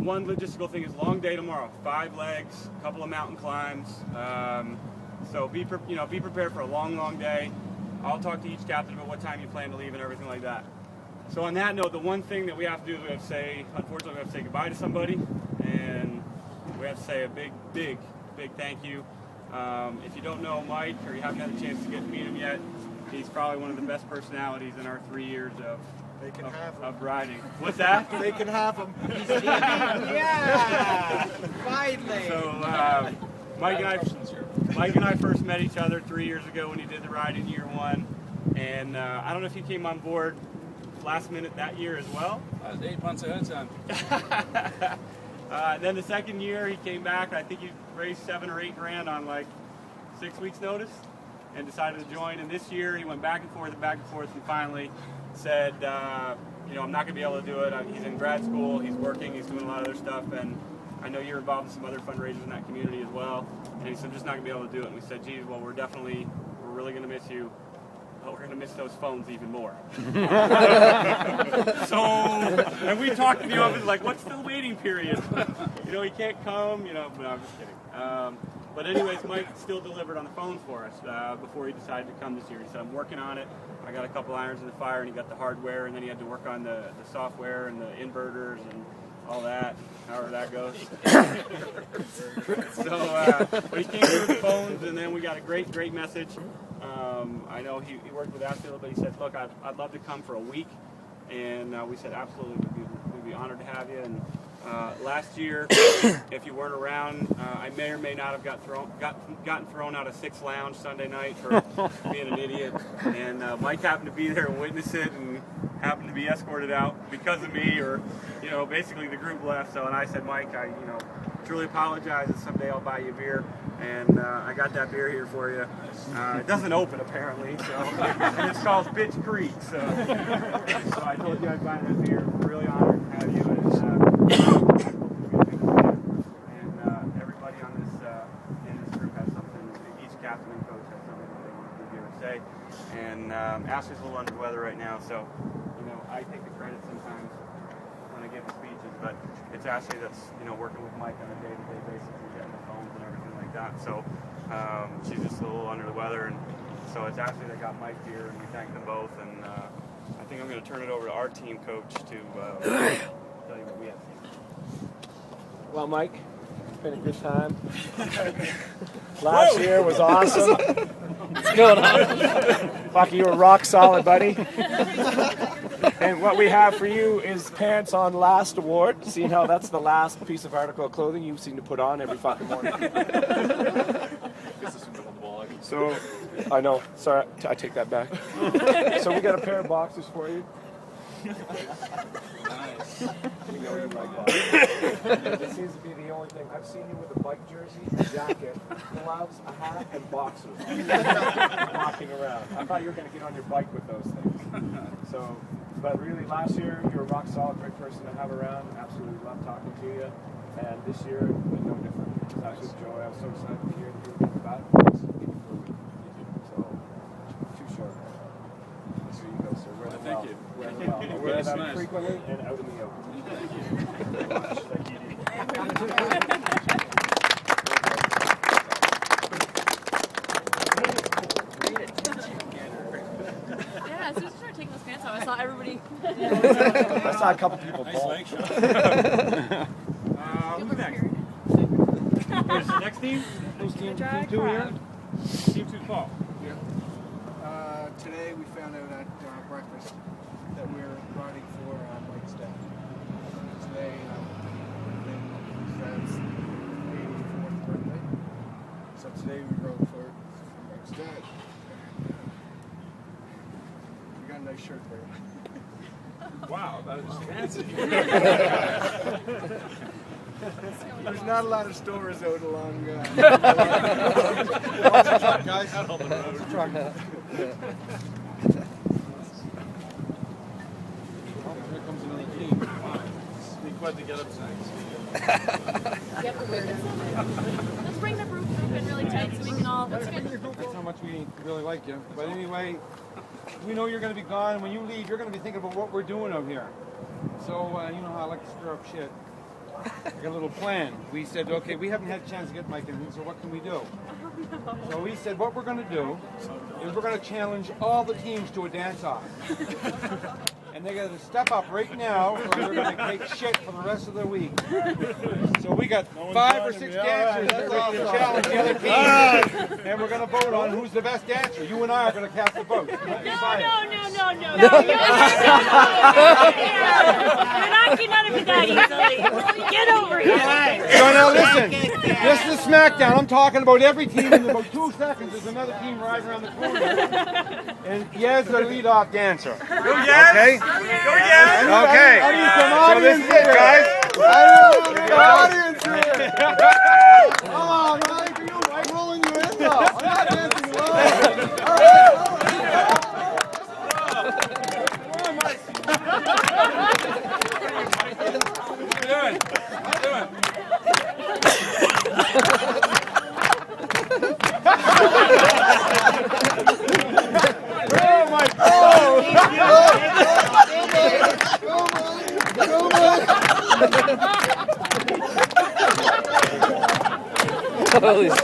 one logistical thing is long day tomorrow. 5 legs, a couple of mountain climbs. So be prepared for a long day. I'll talk to each captain about what time you plan to leave and everything like that. So on that note, the one thing that we have to do is we have to say, unfortunately, we have to say goodbye to somebody, and we have to say a big thank you. If you don't know Mike, or you haven't had a chance to get to meet him yet, he's probably one of the best personalities in our 3 years of riding. What's that? They can have him. Yeah! Finally! So Mike and I first met each other 3 years ago when he did the ride in year 1, and I don't know if he came on board last minute that year as well. 8 months ahead of time. Then the second year he came back. I think he raised 7 or 8 grand on like 6 weeks notice and decided to join. And this year he went back and forth, and finally said, I'm not going to be able to do it. He's in grad school, he's working, he's doing a lot of other stuff, and I know you're involved in some other fundraisers in that community as well. And he said, I'm just not going to be able to do it. And we said, geez, well, we're really going to miss you. But we're going to miss those phones even more. And we talked in the office, like, what's the waiting period? He can't come, but I'm just kidding. But anyways, Mike still delivered on the phones for us before he decided to come this year. He said, I'm working on it. I got a couple irons in the fire, and he got the hardware, and then he had to work on the software and the inverters and all that, however that goes. But he came through with the phones, and then we got a great message. I know he worked with us a little bit. He said, look, I'd love to come for a week. And we said, absolutely, we'd be honored to have you. And last year, if you weren't around, I may or may not have gotten thrown out of Six Lounge Sunday night for being an idiot. And Mike happened to be there and witness it, and happened to be escorted out because of me, or basically the group left. So, and I said, Mike, I truly apologize, and someday I'll buy you a beer. And I got that beer here for you. It doesn't open apparently, so and it's called Bitch Creek. So I told you I'd buy that beer. We're really honored to have you, and everybody on in this group has something. Each captain and coach has something that they want to give or say. And Ashley's a little under the weather right now, so I take the credit sometimes when I give the speeches, but it's Ashley that's working with Mike on a day-to-day basis and getting the phones and everything like that. So she's just a little under the weather, and so it's Ashley that got Mike here, and we thank them both. And I think I'm going to turn it over to our team coach to tell you what we have seen. Well, Mike, it's been a good time. Last year was awesome. What's going on? Bucky, you were rock solid, buddy. And what we have for you is pants on last award. Seeing how that's the last piece of article of clothing you seem to put on every fucking morning. So, I know. Sorry, I take that back. So we got a pair of boxers for you. Nice. We know you like boxers. This seems to be the only thing. I've seen you with a bike jersey, a jacket, gloves, a hat, and boxers. Walking around. I thought you were going to get on your bike with those things. So, but really, last year, you were a rock solid, great person to have around. Absolutely love talking to you. And this year, no different. It was actually a joy. I was so excited to hear that you were about it. So, too short. Here you go, sir. Wear them well. Thank you. Wear them well. I wear them frequently and out in the open. Thank you. Yeah, as soon as I started taking those pants off, I saw everybody. I saw a couple people Nice fall. leg shot. Who's next? Where's the next team? Who's team Drag 2 here? crowd. Team 2 Paul. Today we found out at breakfast that we're riding for Mike's dad. Today his dad's 84th birthday. So today we rode for Mike's dad. We got a nice shirt for you. Wow, that is fancy. There's not a lot of stores out along Guys out on the road. truck. Here comes another team. Wow. Be glad to get up tonight. Let's bring the group in really tight so we can all. That's good. That's how much we really like you. But anyway, we know you're going to be gone. When you leave, you're going to be thinking about what we're doing out here. So, you know how I like to stir up shit. I got a little plan. We said, okay, we haven't had a chance to get Mike in, so what can we do? So we said, what we're going to do is we're going to challenge all the teams to a dance-off. And they're going to step up right now, or they're going to take shit for the rest of the week. So we got 5 or 6 dancers that are going to challenge the other team. And we're going to vote on who's the best dancer. You and I are going to cast the vote. No. You're not none of it that easily. Get over here. So now listen, this is SmackDown. I'm talking about every team. In about 2 seconds, there's another team right around the corner. And Yaz the lead-off dancer. Go Yes! Okay? Go Yes! Okay. I need some So this is it, guys. audience here. Come on, Mike, I'm rolling you in though. I'm not dancing alone. All right. Oh my God! Holy shit.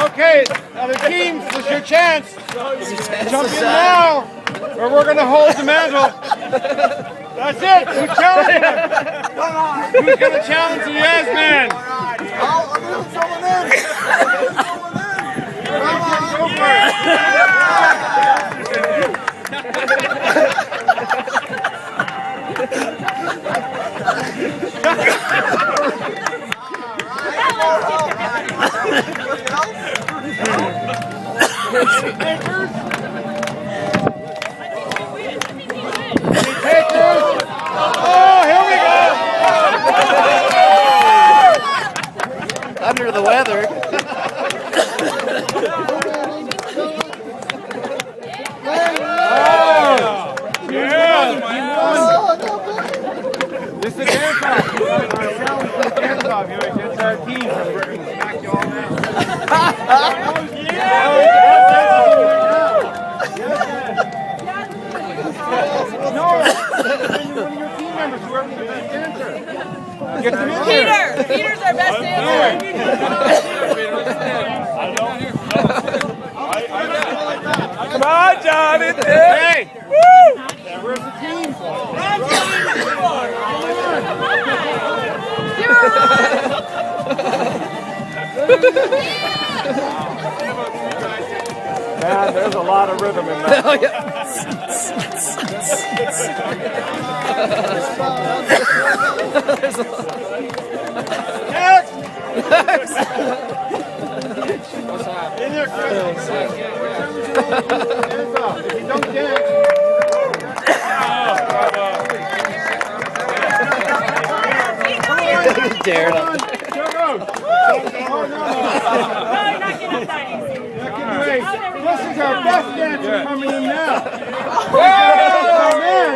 Okay, other teams, this is your chance. Jump in now, or we're going to hold the mantle. That's it. Who's challenging him? Who's going to challenge the Yes Man? I'm moving someone in. Come on, Go for it. Oh, here we go. Under the weather. This is a dance-off. Dance-off. Here against our team. We're going to smack you all down. No, one of your team members, whoever's the best dancer. Get them in there. Peter's our best dancer. Come on, John. It's hey. Woo! Where's the team? Man, there's a lot of rhythm in that. Oh, yeah. Next! In there, Chris. Hands up. If you don't dance. Dared Come on. up. Go. Wait. This is our best dancer coming in now. Oh, man.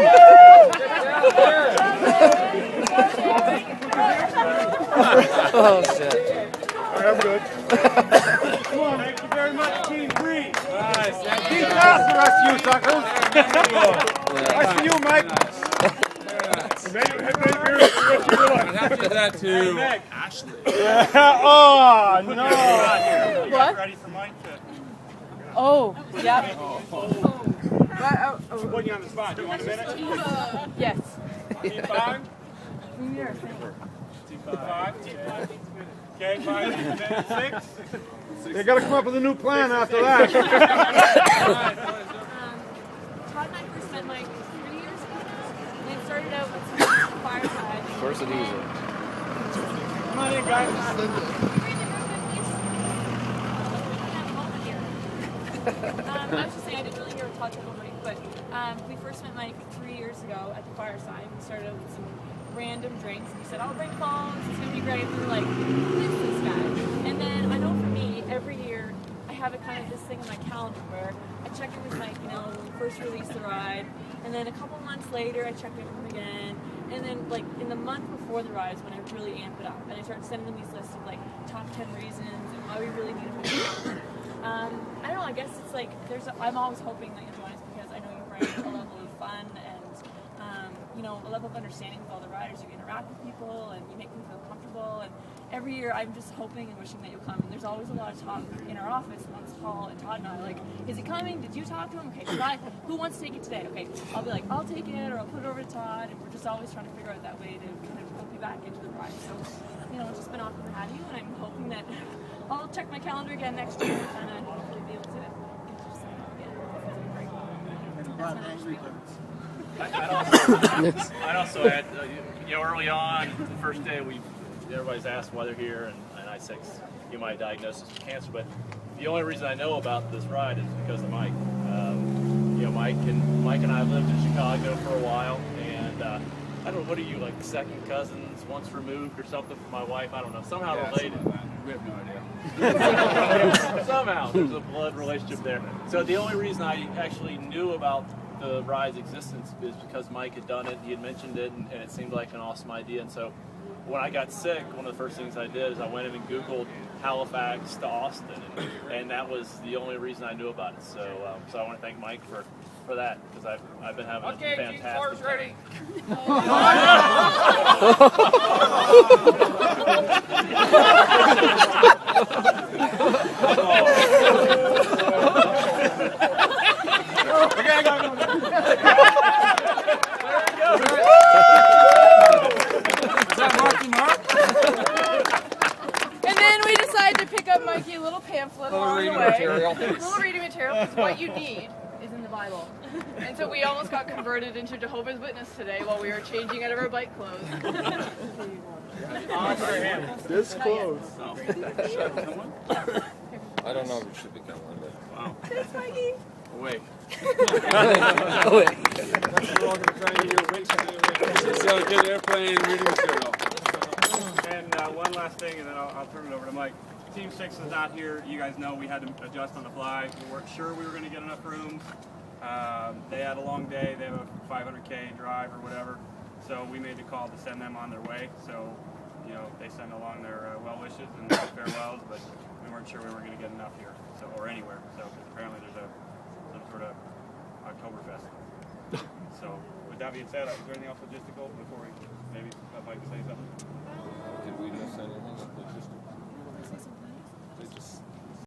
Oh, shit. I'm good. Come on. Thank you very much, Team 3. Nice. Keep fast, the rest of you suckers. Nice for you, Mike. After that, too. Ashley. Oh, no. What? Ready for Mike to Oh, yeah. put you on the spot? Do you want a minute? Yes. Team 5? Team 5? Okay, 5 minutes. 6? They got to come up with a new plan after that. Todd and I first met Mike 3 years ago now. And it started out with some fireside. Of course it is. Come on in, guys. I was just saying, I didn't really hear Todd tell Mike, but we first met Mike 3 years ago at the fireside. We started out with some random drinks, and he said, I'll bring phones, it's going to be great. And we were like, who is this guy? And then I know for me, every year, I have a kind of this thing on my calendar where I check in with Mike, when we first released the ride, and then a couple months later, I check in with him again, and then like in the month before the ride is when I really amp it up, and I start sending him these lists of like top 10 reasons and why we really need him. I don't know, I guess it's like, I'm always hoping that you'll join us because I know you're bring a level of fun and a level of understanding with all the riders. You interact with people and you make them feel comfortable. And every year I'm just hoping and wishing that you'll come. And there's always a lot of talk in our office amongst Paul and Todd and I, like, is he coming? Did you talk to him? Okay, who wants to take it today? Okay, I'll be like, I'll take it, or I'll put it over to Todd. And we're just always trying to figure out that way to kind of help you back into the ride. So, it's just been awesome to have you, and I'm hoping that I'll check my calendar again next year and kind of be able to get you signed up again. Great. And a lot of angry birds. I'd also add, early on, the first day, everybody's asked why they're here, and I said, my diagnosis of cancer, but the only reason I know about this ride is because of Mike. Mike and I lived in Chicago for a while, and I don't know, what are you, like second cousins, once removed or something from my wife? I don't know, somehow related. We have no idea. Somehow there's a blood relationship there. So the only reason I actually knew about the ride's existence is because Mike had done it, he had mentioned it, and it seemed like an awesome idea. And so when I got sick, one of the first things I did is I went in and Googled Halifax to Austin, and that was the only reason I knew about it. So I want to thank Mike for that, because I've been having a fantastic time. Ready. Okay, I got it. Is that Marky Mark? And then we decided to pick up Mikey a little pamphlet along the way. material. Little reading material, because what you need is in the Bible. And so we almost got converted into Jehovah's Witness today while we were changing out of our bike clothes. This close. I don't know if it should become one, but. Wow. Thanks, Mikey. Awake. We're all going to try and get your weight. So get airplane reading material. And one last thing, and then I'll turn it over to Mike. Team 6 is not here. You guys know we had to adjust on the fly. We weren't sure we were going to get enough rooms. They had a long day. They have a 500K drive or whatever. So we made the call to send them on their way. So, they send along their well wishes and their farewells, but we weren't sure we were going to get enough here, or anywhere. So apparently there's some sort of Oktoberfest. So with that being said, is there anything else logistical before we maybe let Mike say something? Did we miss anything? Say something. They just